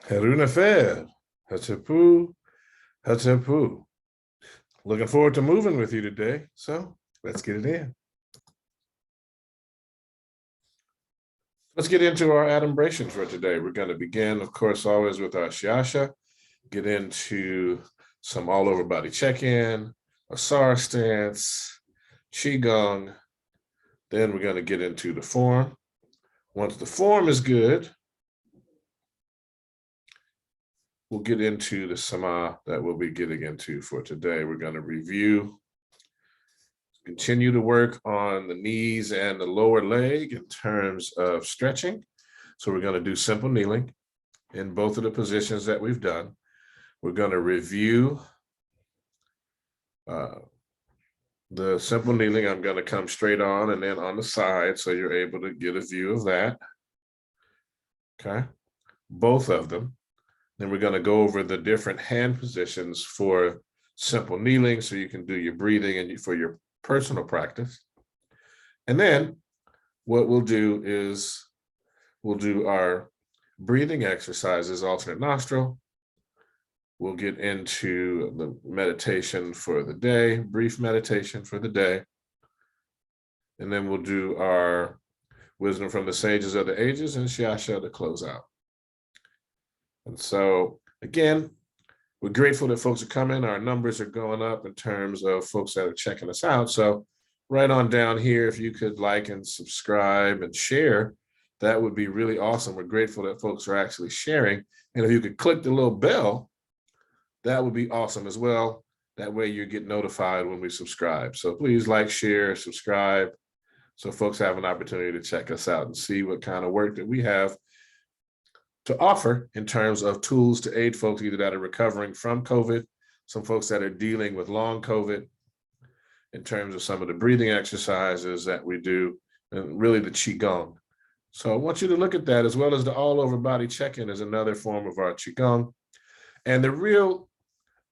Harunafer, Hachapu, Hachapu. Looking forward to moving with you today. So let's get it in. Let's get into our adumbration for today. We're going to begin, of course, always with our Shiasha, get into some all over body check-in, Asar Stance, Qigong. Then we're going to get into the form. Once the form is good, we'll get into the Sama that we'll be getting into for today. We're going to review, continue to work on the knees and the lower leg in terms of stretching. So we're going to do simple kneeling in both of the positions that we've done. We're going to review the simple kneeling. I'm going to come straight on and then on the side so you're able to get a view of that. Okay, both of them. Then we're going to go over the different hand positions for simple kneeling so you can do your breathing and for your personal practice. And then what we'll do is we'll do our breathing exercises, alternate nostril. We'll get into the meditation for the day, brief meditation for the day. And then we'll do our wisdom from the sages of the ages and Shiasha to close out. And so, again, we're grateful that folks are coming. Our numbers are going up in terms of folks that are checking us out. So right on down here, if you could like and subscribe and share, that would be really awesome. We're grateful that folks are actually sharing. And if you could click the little bell, that would be awesome as well. That way you get notified when we subscribe. So please like, share, subscribe, so folks have an opportunity to check us out and see what kind of work that we have to offer in terms of tools to aid folks either that are recovering from COVID, some folks that are dealing with long COVID, in terms of some of the breathing exercises that we do, and really the Qigong. So I want you to look at that, as well as the all over body check-in is another form of our Qigong. And the real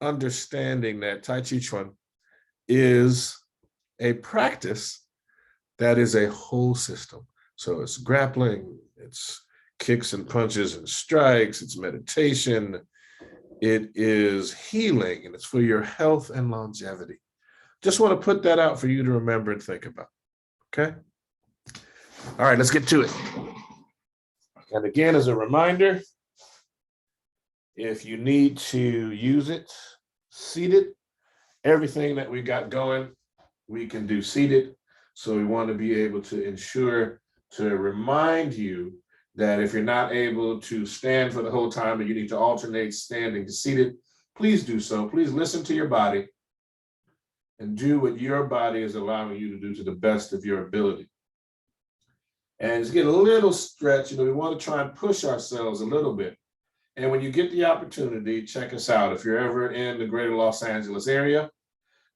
understanding that Tai Chi Chuan is a practice that is a whole system. So it's grappling, it's kicks and punches and strikes, it's meditation, it is healing, and it's for your health and longevity. Just want to put that out for you to remember and think about, okay? All right, let's get to it. And again, as a reminder, if you need to use it, seated, everything that we got going, we can do seated. So we want to be able to ensure to remind you that if you're not able to stand for the whole time and you need to alternate standing to seated, please do so. Please listen to your body and do what your body is allowing you to do to the best of your ability. And just get a little stretch. We want to try and push ourselves a little bit. And when you get the opportunity, check us out. If you're ever in the greater Los Angeles area,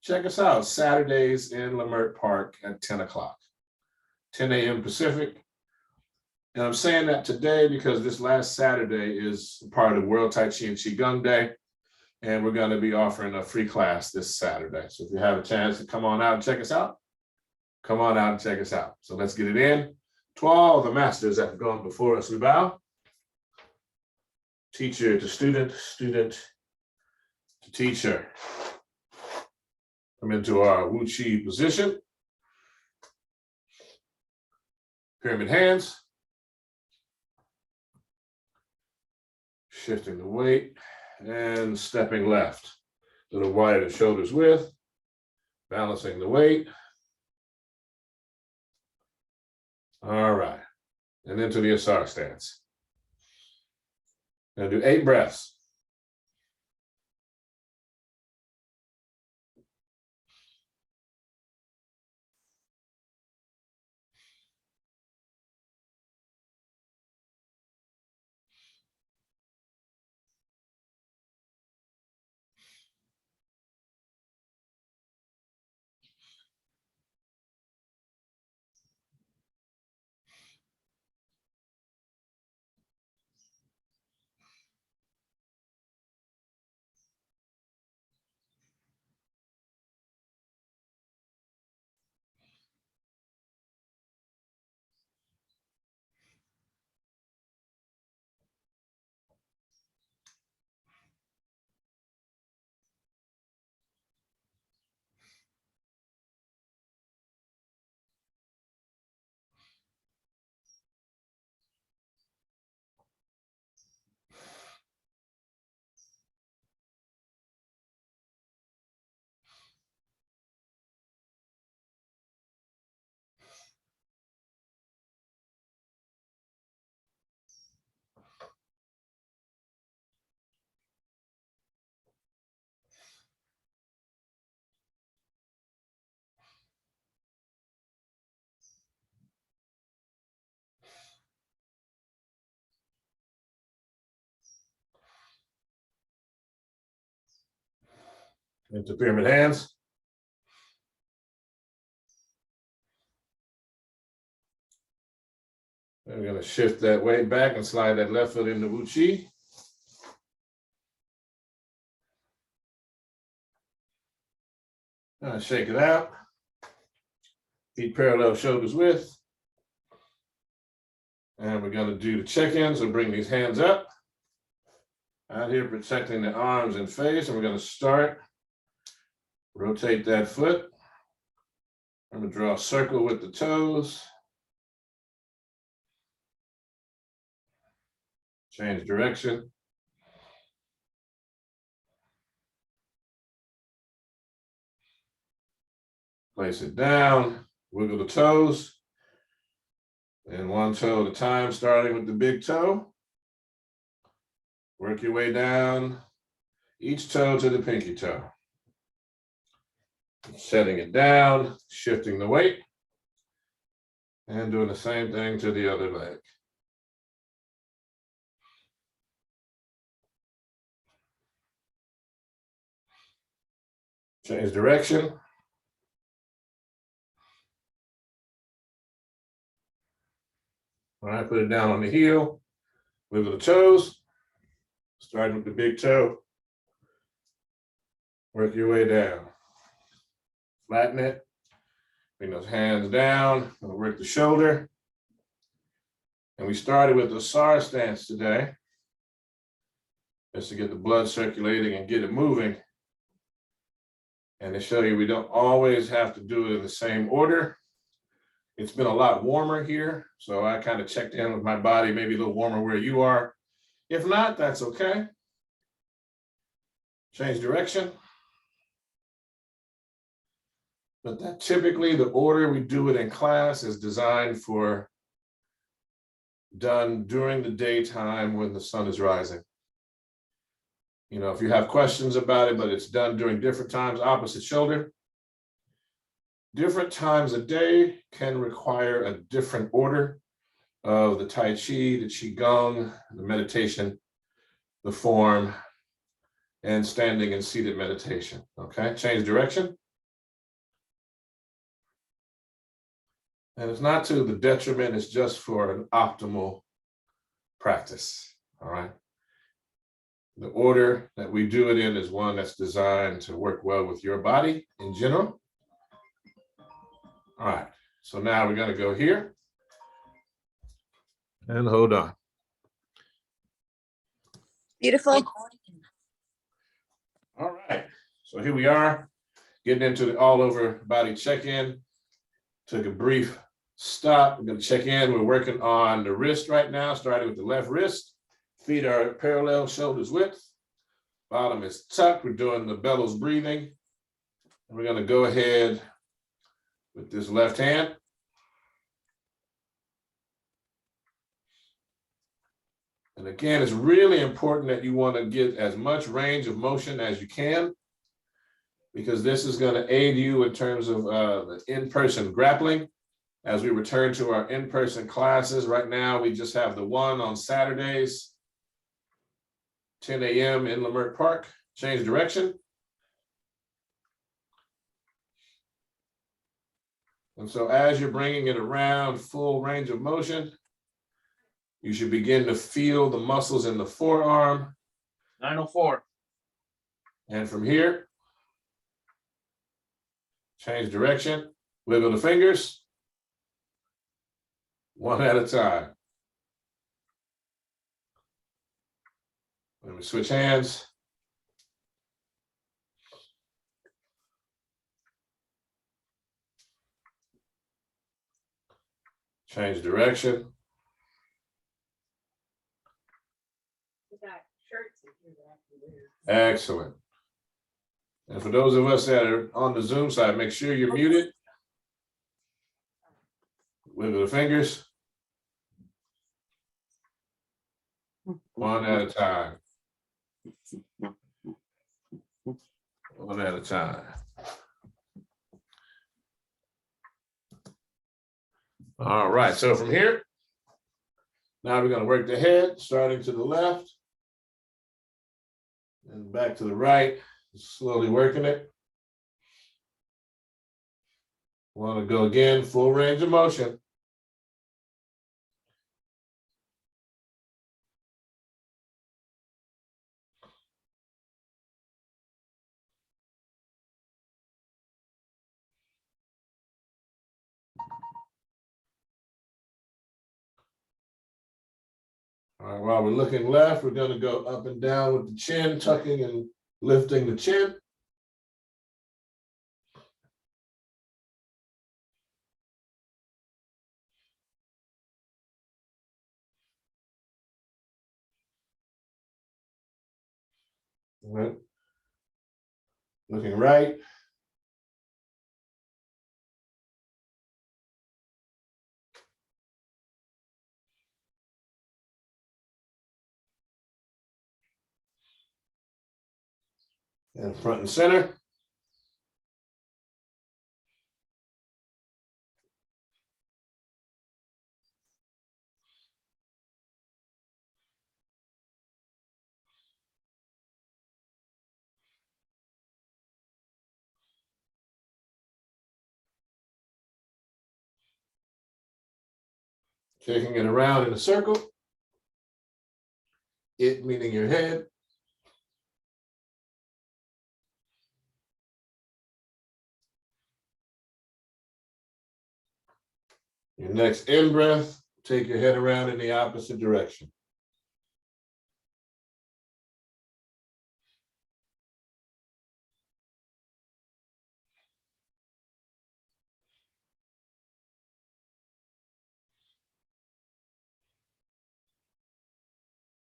check us out Saturdays in Leimert Park at 10 o'clock, 10 a.m. Pacific. And I'm saying that today because this last Saturday is part of the World Tai Chi and Qigong Day. And we're going to be offering a free class this Saturday. So if you have a chance to come on out and check us out, come on out and check us out. So let's get it in. To all the masters that have gone before us, we bow. Teacher to student, student to teacher. Come into our Wu Chi position. Pyramid hands. Shifting the weight and stepping left. A little wider shoulders width. Balancing the weight. All right. And into the Asar stance. Gonna do 8 breaths. Into pyramid hands. We're going to shift that weight back and slide that left foot into Wu Chi. Shake it out. Feet parallel, shoulders width. And we're going to do the check-in. So bring these hands up. Out here protecting the arms and face. And we're going to start. Rotate that foot. I'm going to draw a circle with the toes. Change direction. Place it down, wiggle the toes. And one toe at a time, starting with the big toe. Work your way down each toe to the pinky toe. Setting it down, shifting the weight, and doing the same thing to the other leg. Change direction. All right, put it down on the heel, wiggle the toes, starting with the big toe. Work your way down. Flatten it, bring those hands down, and work the shoulder. And we started with the Asar Stance today, just to get the blood circulating and get it moving. And to show you, we don't always have to do it in the same order. It's been a lot warmer here, so I kind of checked in with my body, maybe a little warmer where you are. If not, that's okay. Change direction. But that typically the order we do it in class is designed for done during the daytime when the sun is rising. You know, if you have questions about it, but it's done during different times, opposite shoulder. Different times a day can require a different order of the Tai Chi, the Qigong, the meditation, the form, and standing and seated meditation. Okay, change direction. And it's not to the detriment, it's just for an optimal practice. All right. The order that we do it in is one that's designed to work well with your body in general. All right, so now we're going to go here and hold on. Beautiful. All right, so here we are getting into the all over body check-in. Took a brief stop. We're going to check in. We're working on the wrist right now, starting with the left wrist. Feet are parallel, shoulders width. Bottom is tucked. We're doing the bellows breathing. And we're going to go ahead with this left hand. And again, it's really important that you want to get as much range of motion as you can, because this is going to aid you in terms of the in-person grappling. As we return to our in-person classes, right now we just have the one on Saturdays, 10 a.m. in Leimert Park. Change direction. And so as you're bringing it around full range of motion, you should begin to feel the muscles in the forearm. 904. And from here, change direction, wiggle the fingers, one at a time. Let me switch hands. Change direction. Excellent. And for those of us that are on the Zoom side, make sure you're muted. Wiggle the fingers. One at a time. One at a time. All right, so from here, now we're going to work the head, starting to the left and back to the right. Slowly working it. Want to go again, full range of motion. All right, while we're looking left, we're going to go up and down with the chin, tucking and lifting the chin. All right. Looking right. And front and center. Taking it around in a circle. It meaning your head. Your next in breath, take your head around in the opposite direction.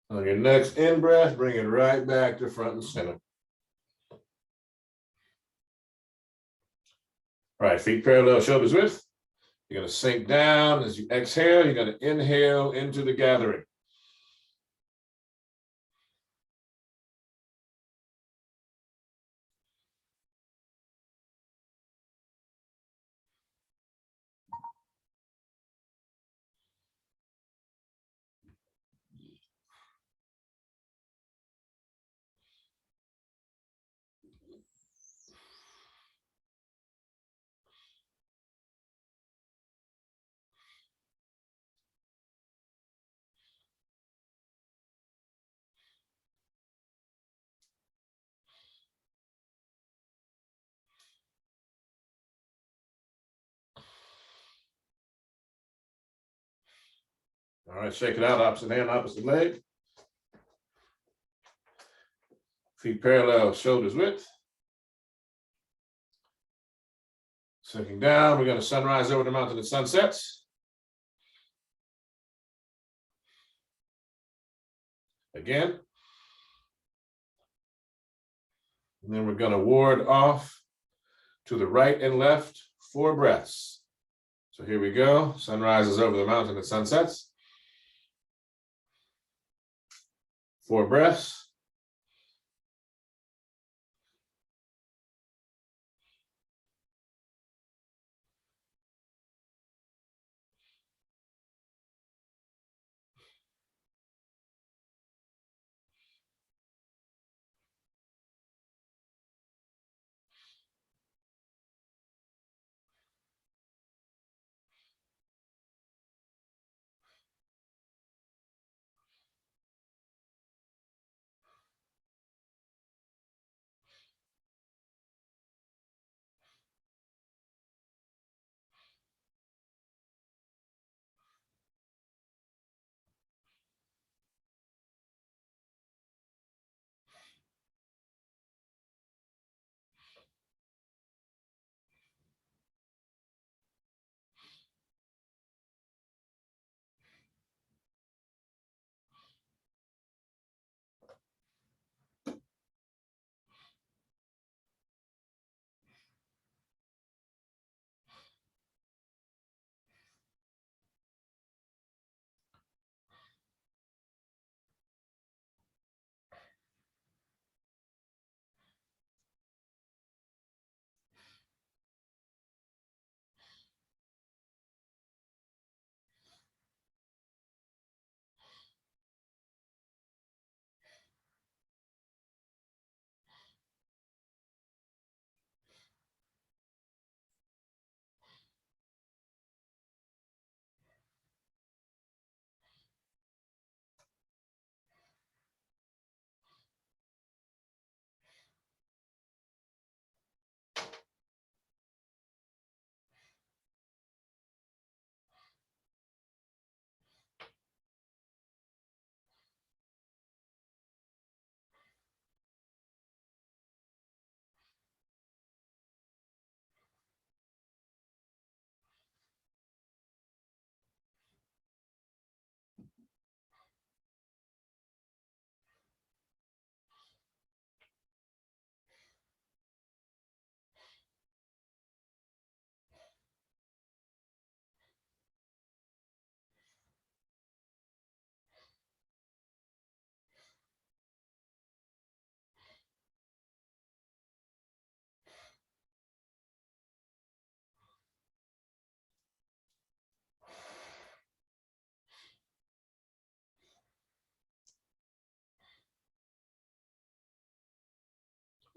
On your next in breath, bring it right back to front and center. All right, feet parallel, shoulders width. You're going to sink down. As you exhale, you're going to inhale into the gathering. All right, shake it out, opposite hand, opposite leg. Feet parallel, shoulders width. Sinking down, we're going to sunrise over the mountain that sunsets. Again. And then we're going to ward off to the right and left, 4 breaths. So here we go. Sun rises over the mountain that sunsets. 4 breaths.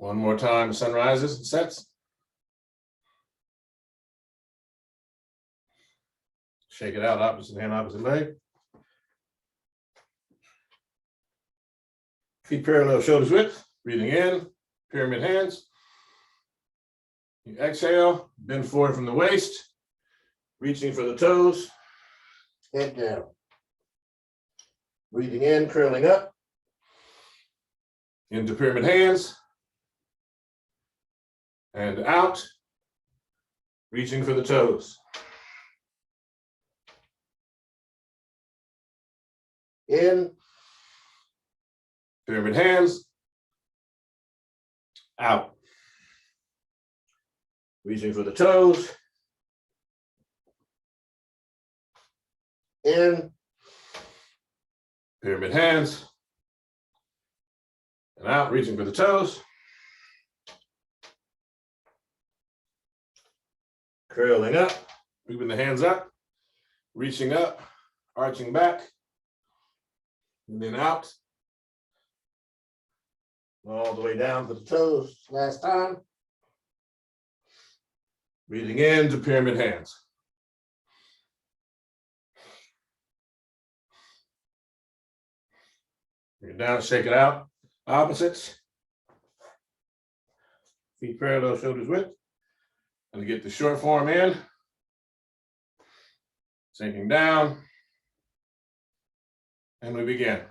One more time, the sun rises and sets. Shake it out, opposite hand, opposite leg. Feet parallel, shoulders width. Breathing in, pyramid hands. You exhale, bend forward from the waist, reaching for the toes, head down. Breathing in, curling up, into pyramid hands, and out, reaching for the toes. In, pyramid hands, out. Reaching for the toes. In, pyramid hands, and out, reaching for the toes. Curling up, moving the hands up, reaching up, arching back, and then out. All the way down to the toes, last time. Breathing into pyramid hands. Bring it down, shake it out. Opposites. Feet parallel, shoulders width. And get the short form in. Sinking down. And we begin.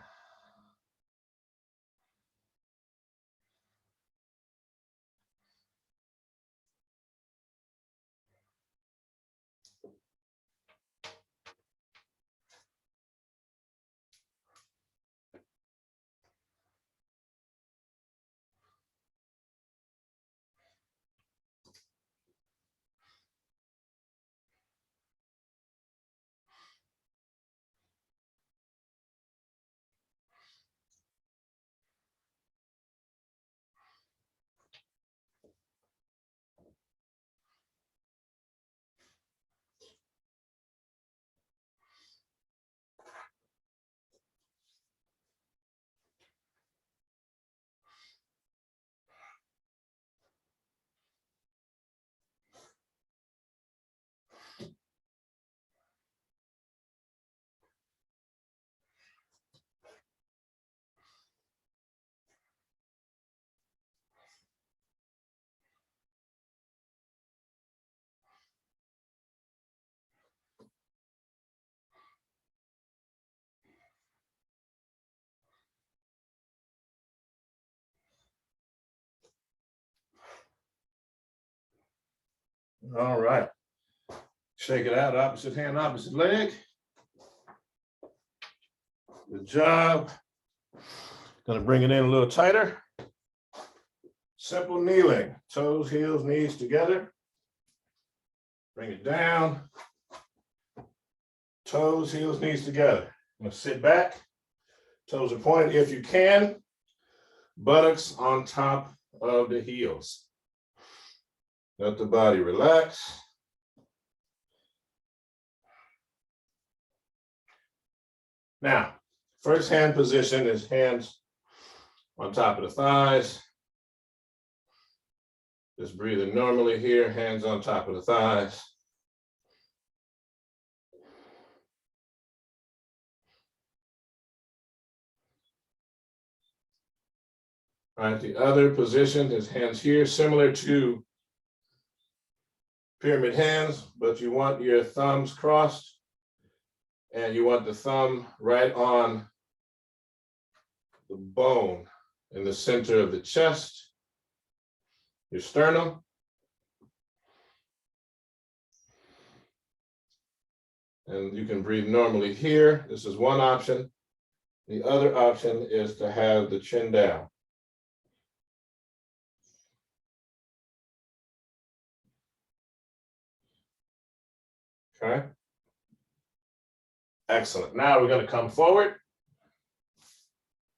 All right. Shake it out, opposite hand, opposite leg. Good job. Gonna bring it in a little tighter. Simple kneeling, toes, heels, knees together. Bring it down. Toes, heels, knees together. I'm gonna sit back. Toes are pointed if you can. Buttocks on top of the heels. Let the body relax. Now, first hand position is hands on top of the thighs. Just breathing normally here, hands on top of the thighs. All right, the other position is hands here, similar to pyramid hands, but you want your thumbs crossed and you want the thumb right on the bone in the center of the chest, your sternum. And you can breathe normally here. This is one option. The other option is to have the chin down. Okay. Excellent. Now we're going to come forward.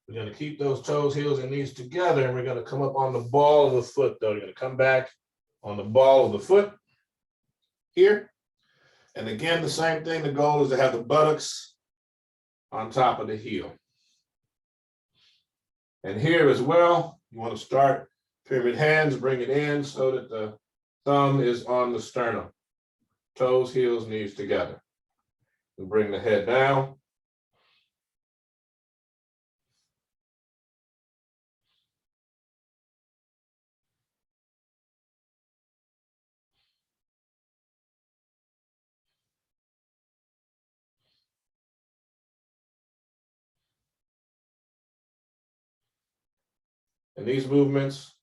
We're going to keep those toes, heels, and knees together, and we're going to come up on the ball of the foot, though. You're going to come back on the ball of the foot here. And again, the same thing. The goal is to have the buttocks on top of the heel. And here as well, you want to start Pyramid hands, bring it in so that the thumb is on the sternum. Toes, heels, knees together. And bring the head down. And these movements,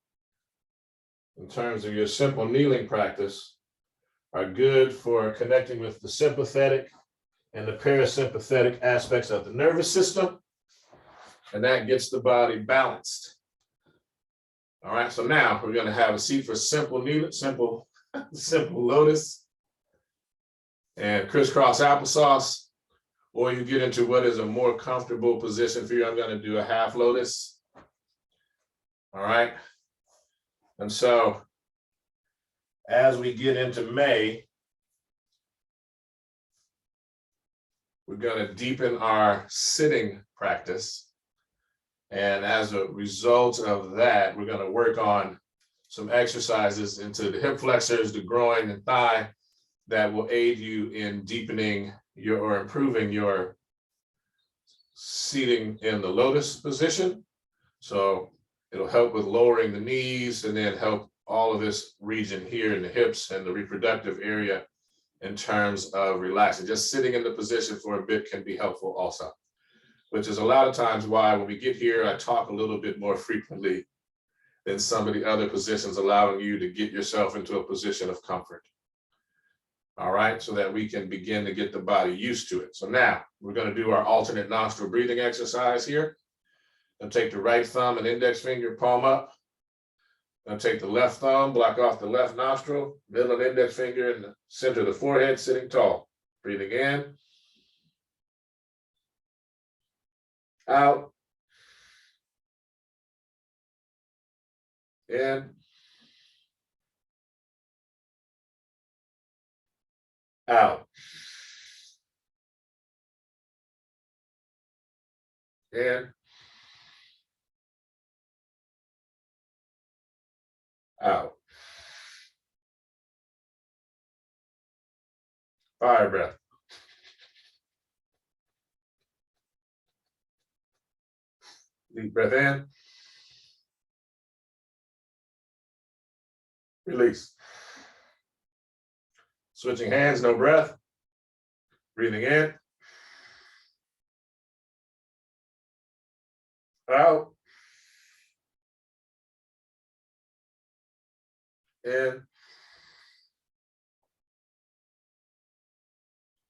in terms of your simple kneeling practice, are good for connecting with the sympathetic and the parasympathetic aspects of the nervous system. And that gets the body balanced. All right, so now we're going to have a seat for simple lotus and crisscross applesauce, or you get into what is a more comfortable position for you. I'm going to do a half lotus. All right. And so as we get into May, we're going to deepen our sitting practice. And as a result of that, we're going to work on some exercises into the hip flexors, the groin and thigh that will aid you in deepening your or improving your seating in the lotus position. So it'll help with lowering the knees and then help all of this region here in the hips and the reproductive area in terms of relaxing. Just sitting in the position for a bit can be helpful also, which is a lot of times why when we get here, I talk a little bit more frequently than some of the other positions, allowing you to get yourself into a position of comfort. All right, so that we can begin to get the body used to it. So now we're going to do our alternate nostril breathing exercise here. And take the right thumb and index finger, palm up. Now take the left thumb, block off the left nostril, middle and index finger in the center of the forehead, sitting tall. Breathing in. Out. In. Out. In. Out. Fire breath. Deep breath in. Release. Switching hands, no breath. Breathing in. Out. In.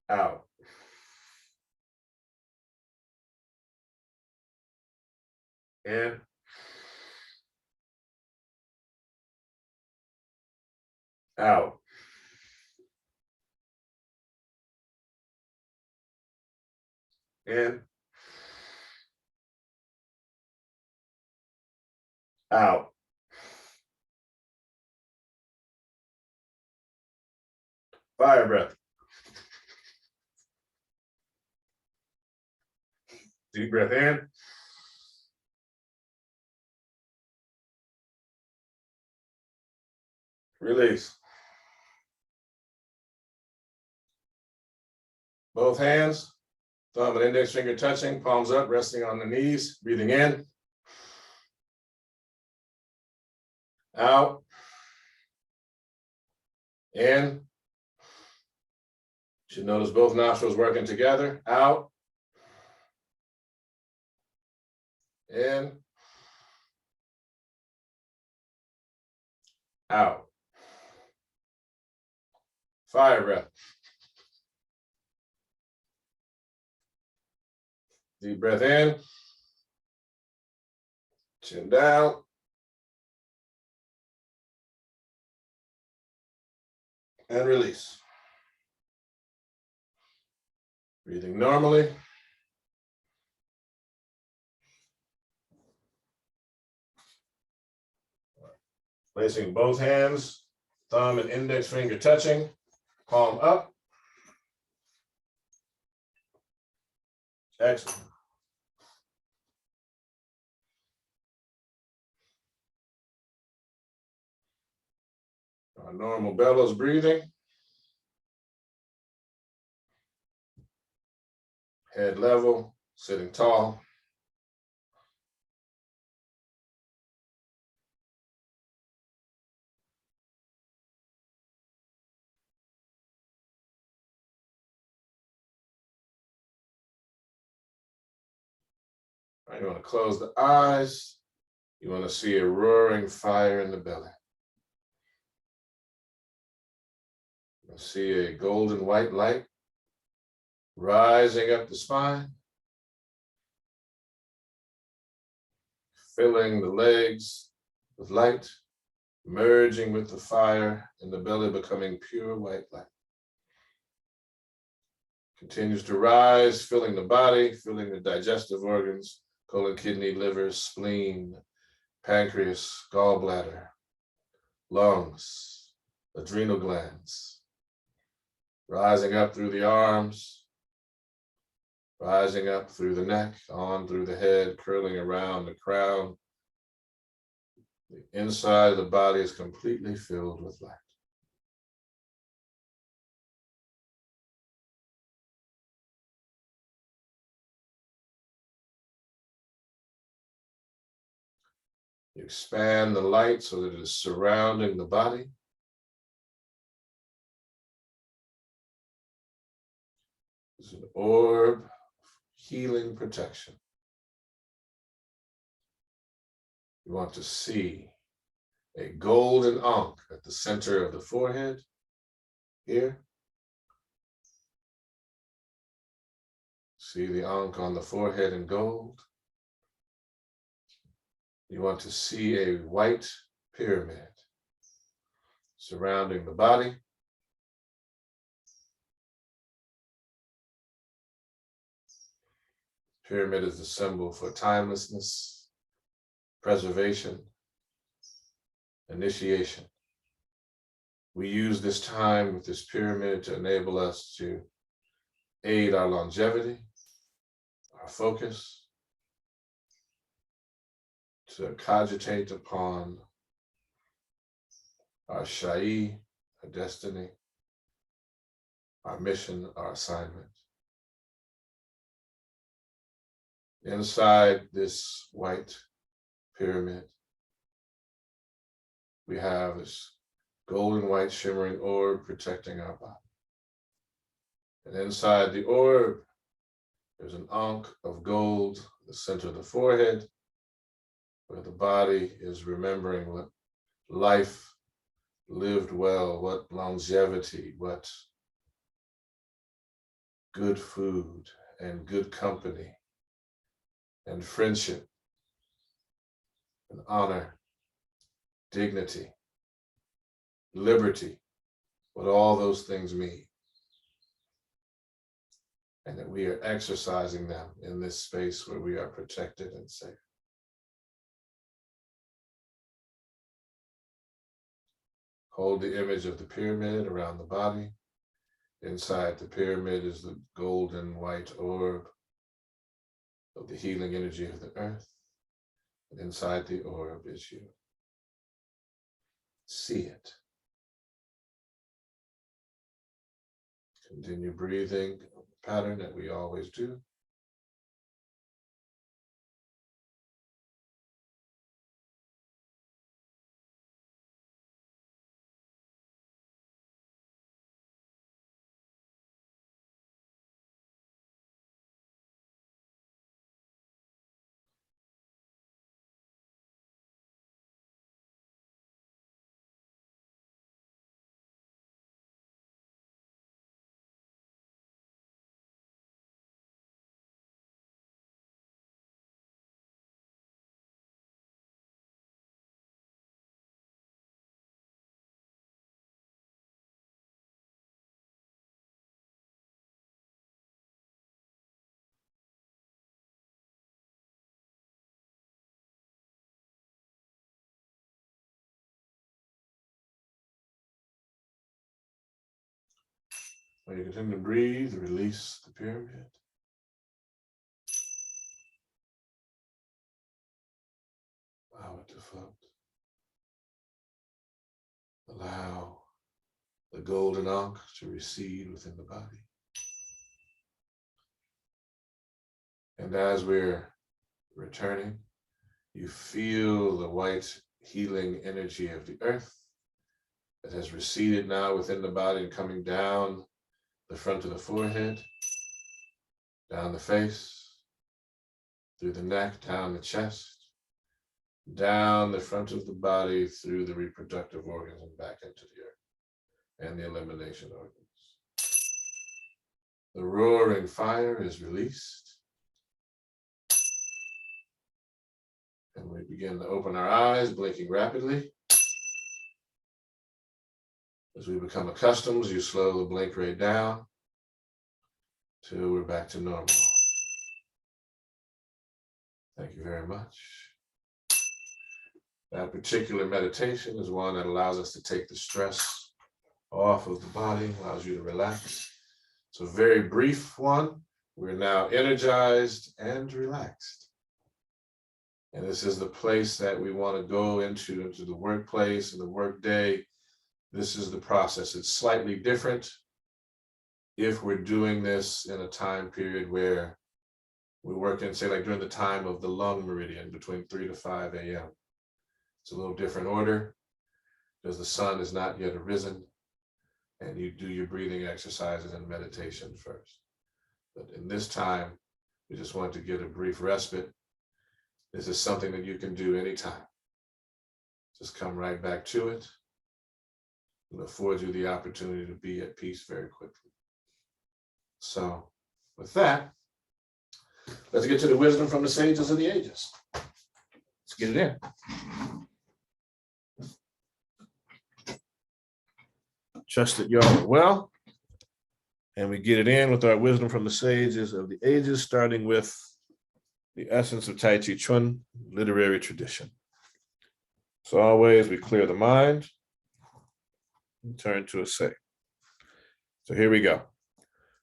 Out. In. Out. In. Out. Fire breath. Deep breath in. Release. Both hands, thumb and index finger touching, palms up, resting on the knees, breathing in. Out. In. Should notice both nostrils working together. Out. In. Out. Fire breath. Deep breath in. Chin down. And release. Breathing normally. Placing both hands, thumb and index finger touching, palm up. Excellent. normal bellows breathing. Head level, sitting tall. All right, you want to close the eyes. You want to see a roaring fire in the belly. You see a golden white light rising up the spine, filling the legs with light, merging with the fire in the belly, becoming pure white light. Continues to rise, filling the body, filling the digestive organs, colon, kidney, liver, spleen, pancreas, gallbladder, lungs, adrenal glands, rising up through the arms, rising up through the neck, on through the head, curling around the crown. The inside of the body is completely filled with light. You expand the light so that it is surrounding the body. It's an orb of healing protection. You want to see a golden ankh at the center of the forehead, here. See the ankh on the forehead in gold. You want to see a white pyramid surrounding the body. Pyramid is the symbol for timelessness, preservation, initiation. We use this time with this pyramid to enable us to aid our longevity, our focus, to cogitate upon our Shai, our destiny, our mission, our assignment. Inside this white pyramid, we have this golden white shimmering orb protecting our body. And inside the orb, there's an ankh of gold, the center of the forehead, where the body is remembering what life lived well, what longevity, what good food and good company and friendship and honor, dignity, liberty, what all those things mean. And that we are exercising them in this space where we are protected and safe. Hold the image of the pyramid around the body. Inside the pyramid is the golden white orb of the healing energy of the earth. And inside the orb is you. See it. Continue breathing on the pattern that we always do. When you continue to breathe, release the pyramid. Allow it to float. Allow the golden ankh to recede within the body. And as we're returning, you feel the white healing energy of the earth that has receded now within the body and coming down the front of the forehead, down the face, through the neck, down the chest, down the front of the body, through the reproductive organs and back into the earth and the elimination organs. The roaring fire is released. And we begin to open our eyes, blinking rapidly. As we become accustomed, you slow the blink rate down till we're back to normal. Thank you very much. That particular meditation is one that allows us to take the stress off of the body, allows you to relax. It's a very brief one. We're now energized and relaxed. And this is the place that we want to go into the workplace and the workday. This is the process. It's slightly different if we're doing this in a time period where we work in, say, like during the time of the lung meridian between 3 to 5 a.m. It's a little different order because the sun is not yet arisen and you do your breathing exercises and meditation first. But in this time, we just want to get a brief respite. This is something that you can do anytime. Just come right back to it. It affords you the opportunity to be at peace very quickly. So with that, let's get to the wisdom from the sages of the ages. Let's get it in. Trust that y'all are well. And we get it in with our wisdom from the sages of the ages, starting with the essence of Tai Chi Chuan literary tradition. So always we clear the mind and turn to a say. So here we go.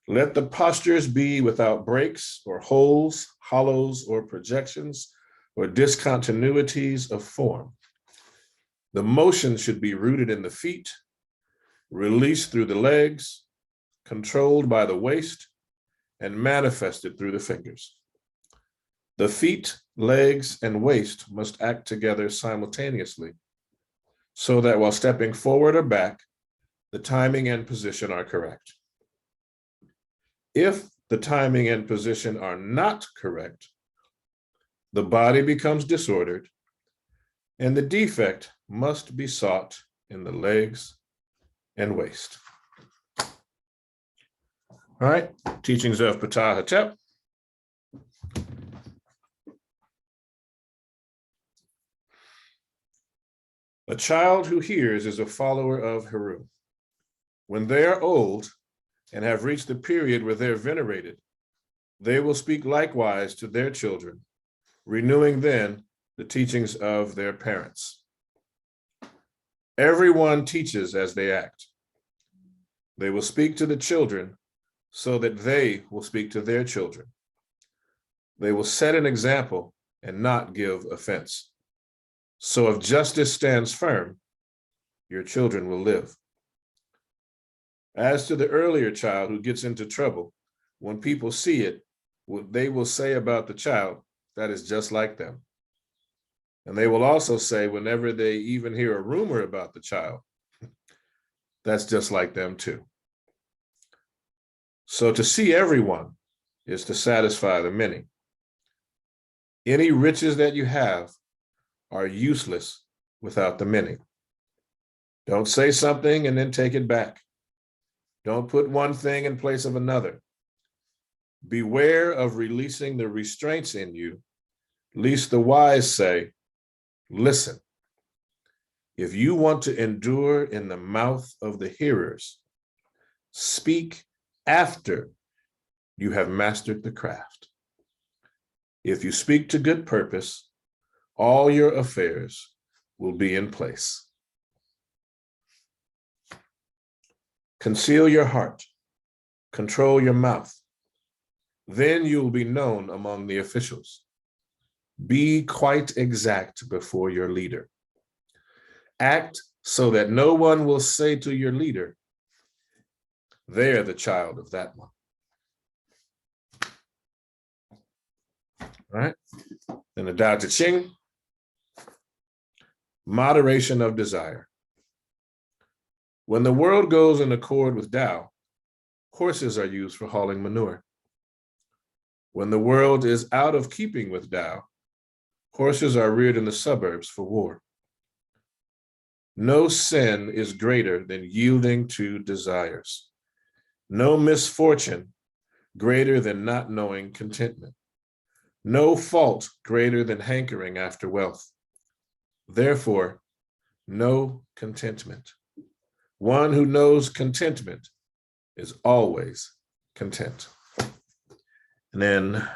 Let the postures be without breaks or holes, hollows, or projections, or discontinuities of form. The motion should be rooted in the feet, released through the legs, controlled by the waist, and manifested through the fingers. The feet, legs, and waist must act together simultaneously, so that while stepping forward or back, the timing and position are correct. If the timing and position are not correct, the body becomes disordered, and the defect must be sought in the legs and waist. All right, teachings of Ptah-Hotep. A child who hears is a follower of Heru. When they are old and have reached the period where they're venerated, they will speak likewise to their children, renewing then the teachings of their parents. Everyone teaches as they act. They will speak to the children so that they will speak to their children. They will set an example and not give offense. So if justice stands firm, your children will live. As to the earlier child who gets into trouble, when people see it, what they will say about the child, that is just like them. And they will also say, whenever they even hear a rumor about the child, that's just like them too. So to see everyone is to satisfy the many. Any riches that you have are useless without the many. Don't say something and then take it back. Don't put one thing in place of another. Beware of releasing the restraints in you, lest the wise say, listen. If you want to endure in the mouth of the hearers, speak after you have mastered the craft. If you speak to good purpose, all your affairs will be in place. Conceal your heart, control your mouth. Then you will be known among the officials. Be quite exact before your leader. Act so that no one will say to your leader, They're the child of that one. All right? Then the Tao Te Ching, moderation of desire. When the world goes in accord with Tao, horses are used for hauling manure. When the world is out of keeping with Tao, horses are reared in the suburbs for war. No sin is greater than yielding to desires. No misfortune greater than not knowing contentment. No fault greater than hankering after wealth. Therefore, no contentment. One who knows contentment is always content. And then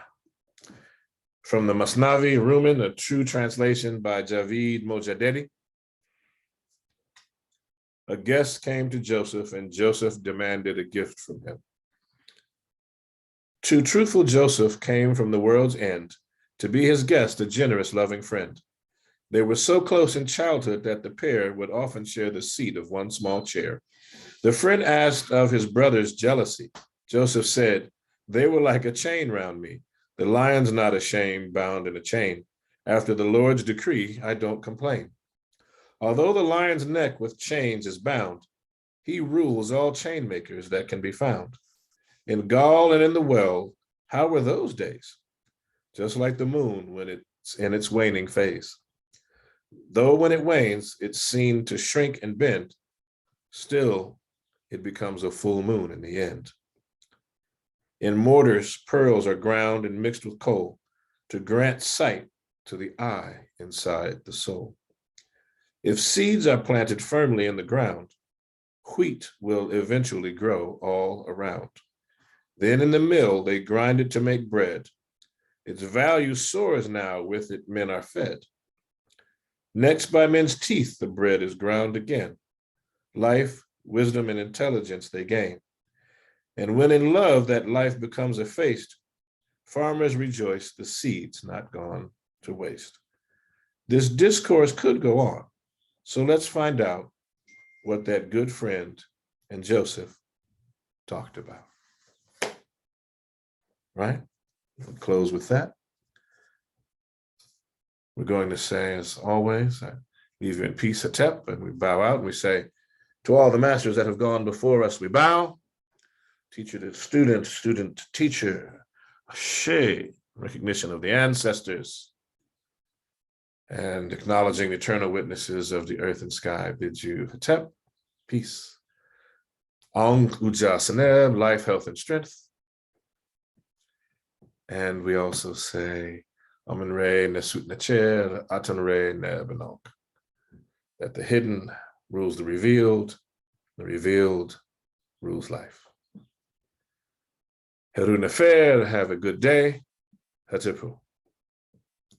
from the Masnavi Rumin, a true translation by Javid Mojadedi. A guest came to Joseph, and Joseph demanded a gift from him. To truthful Joseph came from the world's end to be his guest, a generous, loving friend. They were so close in childhood that the pair would often share the seat of one small chair. The friend asked of his brother's jealousy. Joseph said, "They were like a chain round me. The lion's not ashamed, bound in a chain. After the Lord's decree, I don't complain. Although the lion's neck with chains is bound, he rules all chain makers that can be found. In Gaul and in the well, how were those days? Just like the moon when it's in its waning phase. Though when it wanes, it's seen to shrink and bend, still it becomes a full moon in the end. In mortars, pearls are ground and mixed with coal to grant sight to the eye inside the soul. If seeds are planted firmly in the ground, wheat will eventually grow all around. Then in the mill, they grind it to make bread. Its value soars now, with it men are fed. Next, by men's teeth, the bread is ground again. Life, wisdom, and intelligence they gain. And when in love that life becomes effaced, farmers rejoice the seeds not gone to waste. This discourse could go on, so let's find out what that good friend and Joseph talked about. Right? We'll close with that. We're going to say, as always, I leave you in peace, Hatep, and we bow out and we say, to all the masters that have gone before us, we bow. Teacher to student, student to teacher, Ashe, recognition of the ancestors, and acknowledging the eternal witnesses of the earth and sky, bid you, Hatep, peace. Ong Uja Saneb, life, health, and strength. And we also say, Amen Re Nesut Nacher, Atan Re Nebenok. That the hidden rules the revealed rules life. Heru Nefer, have a good day. Hatipu.